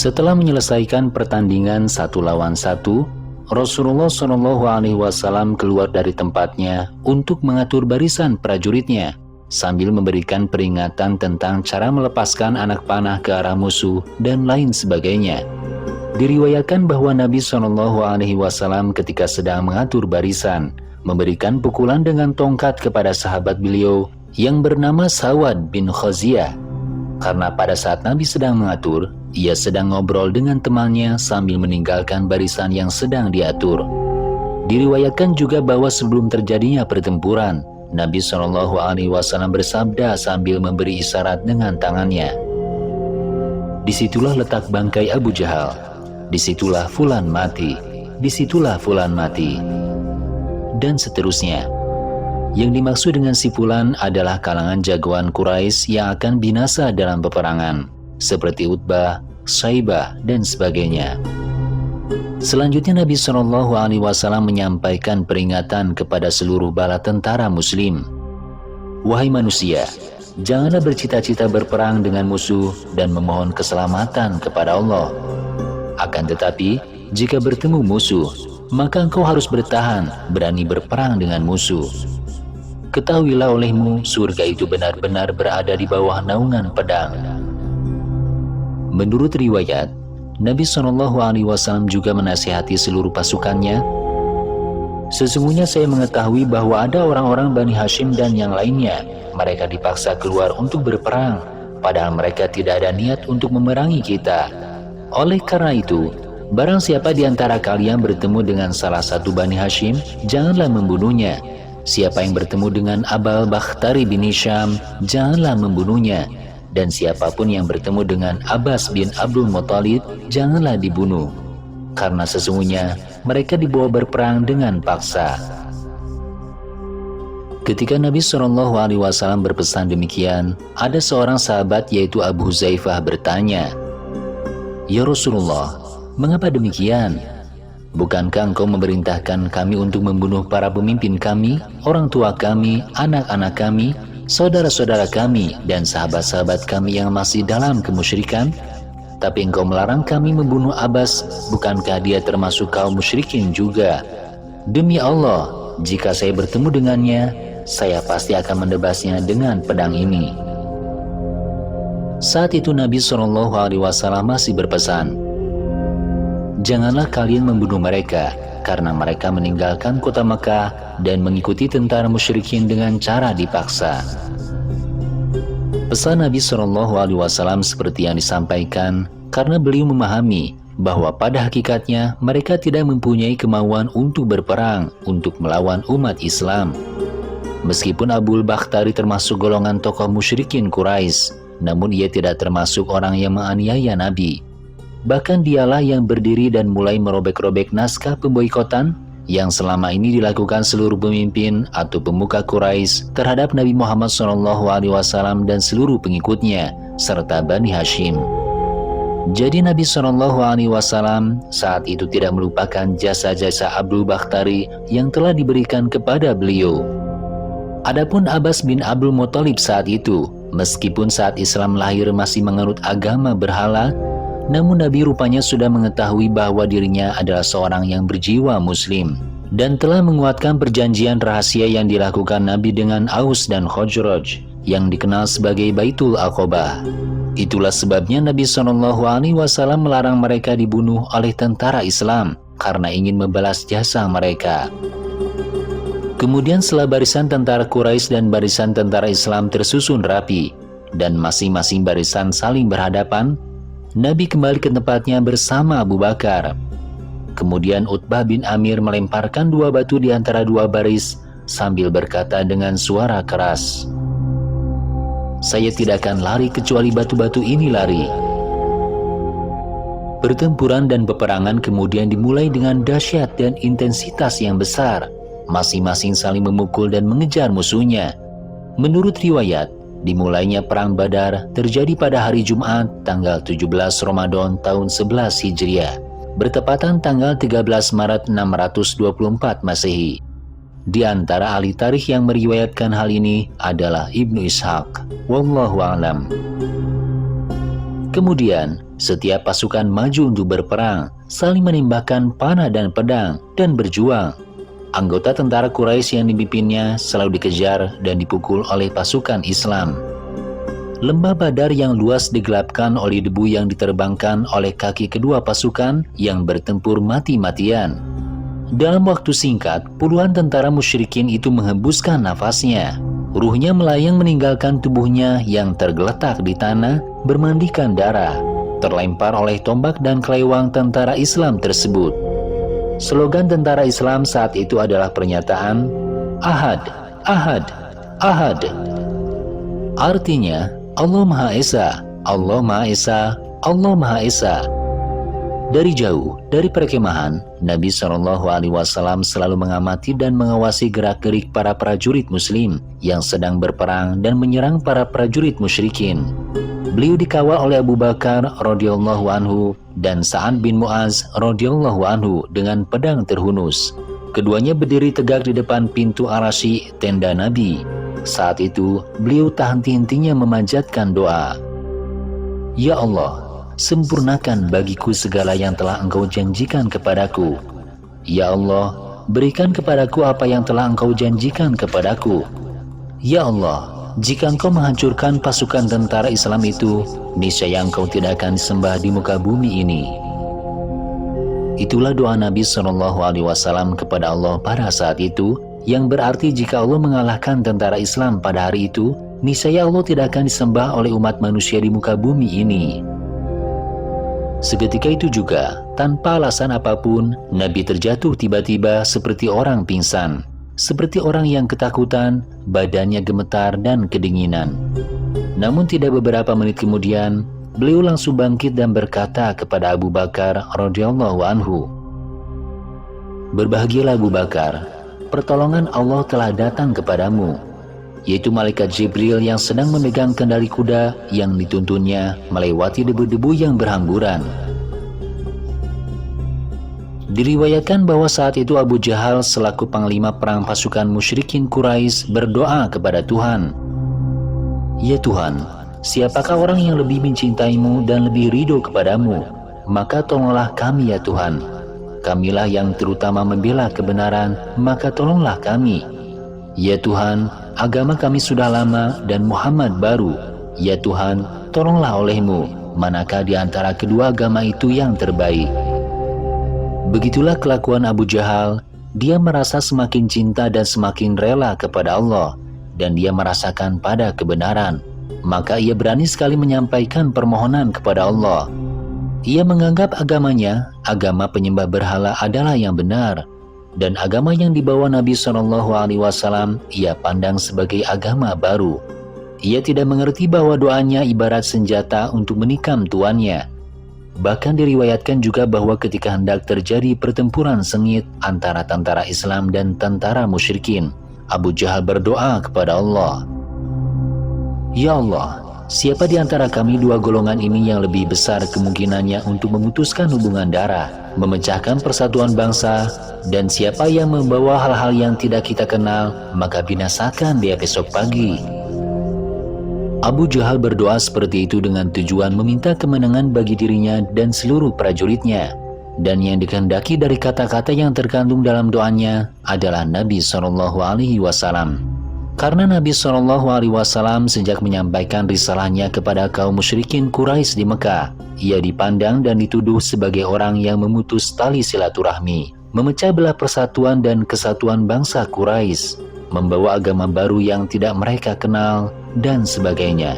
Setelah menyelesaikan pertandingan 1 lawan 1, Rasulullah SAW keluar dari tempatnya untuk mengatur barisan prajuritnya sambil memberikan peringatan tentang cara melepaskan anak panah ke arah musuh dan lain sebagainya. Diriwayatkan bahwa Nabi SAW ketika sedang mengatur barisan memberikan pukulan dengan tongkat kepada sahabat beliau yang bernama Sawad bin Khaziyah. Karena pada saat Nabi sedang mengatur, ia sedang ngobrol dengan temannya sambil meninggalkan barisan yang sedang diatur. Diriwayatkan juga bahwa sebelum terjadinya pertempuran, Nabi SAW bersabda sambil memberi isyarat dengan tangannya, "Disitulah letak bangkai Abu Jahal, disitulah Fulan mati, disitulah Fulan mati," dan seterusnya. Yang dimaksud dengan si Fulan adalah kalangan jagoan Quraisy yang akan binasa dalam peperangan, seperti Utbah, Syaibah, dan sebagainya. Selanjutnya Nabi SAW menyampaikan peringatan kepada seluruh bala tentara muslim. "Wahai manusia, janganlah bercita-cita berperang dengan musuh dan memohon keselamatan kepada Allah. Akan tetapi, jika bertemu musuh, maka engkau harus bertahan, berani berperang dengan musuh. Ketahuilah olehmu, surga itu benar-benar berada di bawah naungan pedang." Menurut riwayat, Nabi SAW juga menasihati seluruh pasukannya, "Sesungguhnya saya mengetahui bahwa ada orang-orang Bani Hashim dan yang lainnya, mereka dipaksa keluar untuk berperang, padahal mereka tidak ada niat untuk memerangi kita. Oleh karena itu, barang siapa di antara kalian bertemu dengan salah satu Bani Hashim, janganlah membunuhnya. Siapa yang bertemu dengan Abal Bakhtari bin Hisham, janganlah membunuhnya. Dan siapapun yang bertemu dengan Abbas bin Abdul Muttalib, janganlah dibunuh. Karena sesungguhnya mereka dibawa berperang dengan paksa." Ketika Nabi SAW berpesan demikian, ada seorang sahabat yaitu Abu Huzaifah bertanya, "Ya Rasulullah, mengapa demikian? Bukankah engkau memerintahkan kami untuk membunuh para pemimpin kami, orang tua kami, anak-anak kami, saudara-saudara kami, dan sahabat-sahabat kami yang masih dalam kemusyrikan? Tapi engkau melarang kami membunuh Abbas, bukankah dia termasuk kaum musyrikin juga? Demi Allah, jika saya bertemu dengannya, saya pasti akan menebasnya dengan pedang ini." Saat itu Nabi SAW masih berpesan, "Janganlah kalian membunuh mereka, karena mereka meninggalkan kota Mekah dan mengikuti tentara musyrikin dengan cara dipaksa." Pesan Nabi SAW seperti yang disampaikan karena beliau memahami bahwa pada hakikatnya mereka tidak mempunyai kemauan untuk berperang untuk melawan umat Islam. Meskipun Abul Bakhtari termasuk golongan tokoh musyrikin Quraisy, namun ia tidak termasuk orang yang menganiaya Nabi. Bahkan dialah yang berdiri dan mulai merobek-robek naskah pemboikotan yang selama ini dilakukan seluruh pemimpin atau pemuka Quraisy terhadap Nabi Muhammad SAW dan seluruh pengikutnya, serta Bani Hashim. Jadi Nabi SAW saat itu tidak melupakan jasa-jasa Abdul Bakhtari yang telah diberikan kepada beliau. Adapun Abbas bin Abdul Muttalib saat itu, meskipun saat Islam lahir masih menganut agama berhala, namun Nabi rupanya sudah mengetahui bahwa dirinya adalah seorang yang berjiwa muslim dan telah menguatkan perjanjian rahasia yang dilakukan Nabi dengan Aus dan Khazraj yang dikenal sebagai Baitul Aqabah. Itulah sebabnya Nabi SAW melarang mereka dibunuh oleh tentara Islam karena ingin membalas jasa mereka. Kemudian setelah barisan tentara Quraisy dan barisan tentara Islam tersusun rapi dan masing-masing barisan saling berhadapan, Nabi kembali ke tempatnya bersama Abu Bakar. Kemudian Utbah bin Amir melemparkan 2 batu di antara 2 baris sambil berkata dengan suara keras, "Saya tidak akan lari kecuali batu-batu ini lari." Pertempuran dan peperangan kemudian dimulai dengan dahsyat dan intensitas yang besar. Masing-masing saling memukul dan mengejar musuhnya. Menurut riwayat, dimulainya Perang Badar terjadi pada hari Jumat tanggal 17 Ramadan tahun 11 Hijriah, bertepatan tanggal 13 Maret 624 Masehi. Di antara ahli tarikh yang meriwayatkan hal ini adalah Ibnu Ishaq. Wallahu a'lam. Kemudian, setiap pasukan maju untuk berperang, saling menembakkan panah dan pedang, dan berjuang. Anggota tentara Quraisy yang dipimpinnya selalu dikejar dan dipukul oleh pasukan Islam. Lembah Badar yang luas digelapkan oleh debu yang diterbangkan oleh kaki kedua pasukan yang bertempur mati-matian. Dalam waktu singkat, puluhan tentara musyrikin itu menghembuskan nafasnya. Ruhnya melayang meninggalkan tubuhnya yang tergeletak di tanah, bermandikan darah, terlempar oleh tombak dan kelewang tentara Islam tersebut. Slogan tentara Islam saat itu adalah pernyataan, Ahad, Ahad, Ahad. Artinya, Allah Maha Esa, Allah Maha Esa, Allah Maha Esa. Dari jauh, dari perkemahan, Nabi SAW selalu mengamati dan mengawasi gerak-gerik para prajurit muslim yang sedang berperang dan menyerang para prajurit musyrikin. Beliau dikawal oleh Abu Bakar radhiyallahu anhu dan Sa'ad bin Mu'az radhiyallahu anhu dengan pedang terhunus. Keduanya berdiri tegak di depan pintu Arasy, tenda Nabi. Saat itu, beliau tak henti-hentinya memanjatkan doa. Ya Allah, sempurnakan bagiku segala yang telah Engkau janjikan kepadaku. Ya Allah, berikan kepadaku apa yang telah Engkau janjikan kepadaku. Ya Allah, jika Engkau menghancurkan pasukan tentara Islam itu, niscaya Engkau tidak akan disembah di muka bumi ini. Itulah doa Nabi SAW kepada Allah pada saat itu, yang berarti jika Allah mengalahkan tentara Islam pada hari itu, niscaya Allah tidak akan disembah oleh umat manusia di muka bumi ini. Seketika itu juga, tanpa alasan apapun, Nabi terjatuh tiba-tiba seperti orang pingsan. Seperti orang yang ketakutan, badannya gemetar dan kedinginan. Namun tidak beberapa menit kemudian, beliau langsung bangkit dan berkata kepada Abu Bakar radhiyallahu anhu, "Berbahagialah Abu Bakar, pertolongan Allah telah datang kepadamu," yaitu malaikat Jibril yang sedang memegang kendali kuda yang dituntunnya melewati debu-debu yang berhamburan. Diriwayatkan bahwa saat itu Abu Jahal selaku panglima perang pasukan musyrikin Quraisy berdoa kepada Tuhan, "Ya Tuhan, siapakah orang yang lebih mencintaimu dan lebih ridho kepadamu? Maka tolonglah kami ya Tuhan. Kamilah yang terutama membela kebenaran, maka tolonglah kami. Ya Tuhan, agama kami sudah lama dan Muhammad baru. Ya Tuhan, tolonglah olehmu, manakah di antara kedua agama itu yang terbaik?" Begitulah kelakuan Abu Jahal. Dia merasa semakin cinta dan semakin rela kepada Allah, dan dia merasakan pada kebenaran. Maka ia berani sekali menyampaikan permohonan kepada Allah. Ia menganggap agamanya, agama penyembah berhala adalah yang benar, dan agama yang dibawa Nabi SAW ia pandang sebagai agama baru. Ia tidak mengerti bahwa doanya ibarat senjata untuk menikam tuannya. Bahkan diriwayatkan juga bahwa ketika hendak terjadi pertempuran sengit antara tentara Islam dan tentara musyrikin, Abu Jahal berdoa kepada Allah, "Ya Allah, siapa di antara kami dua golongan ini yang lebih besar kemungkinannya untuk memutuskan hubungan darah, memecahkan persatuan bangsa, dan siapa yang membawa hal-hal yang tidak kita kenal, maka binasakan dia besok pagi." Abu Jahal berdoa seperti itu dengan tujuan meminta kemenangan bagi dirinya dan seluruh prajuritnya. Dan yang dikehendaki dari kata-kata yang terkandung dalam doanya adalah Nabi SAW. Karena Nabi SAW sejak menyampaikan risalahnya kepada kaum musyrikin Quraisy di Mekah, ia dipandang dan dituduh sebagai orang yang memutus tali silaturahmi, memecah belah persatuan dan kesatuan bangsa Quraisy, membawa agama baru yang tidak mereka kenal, dan sebagainya.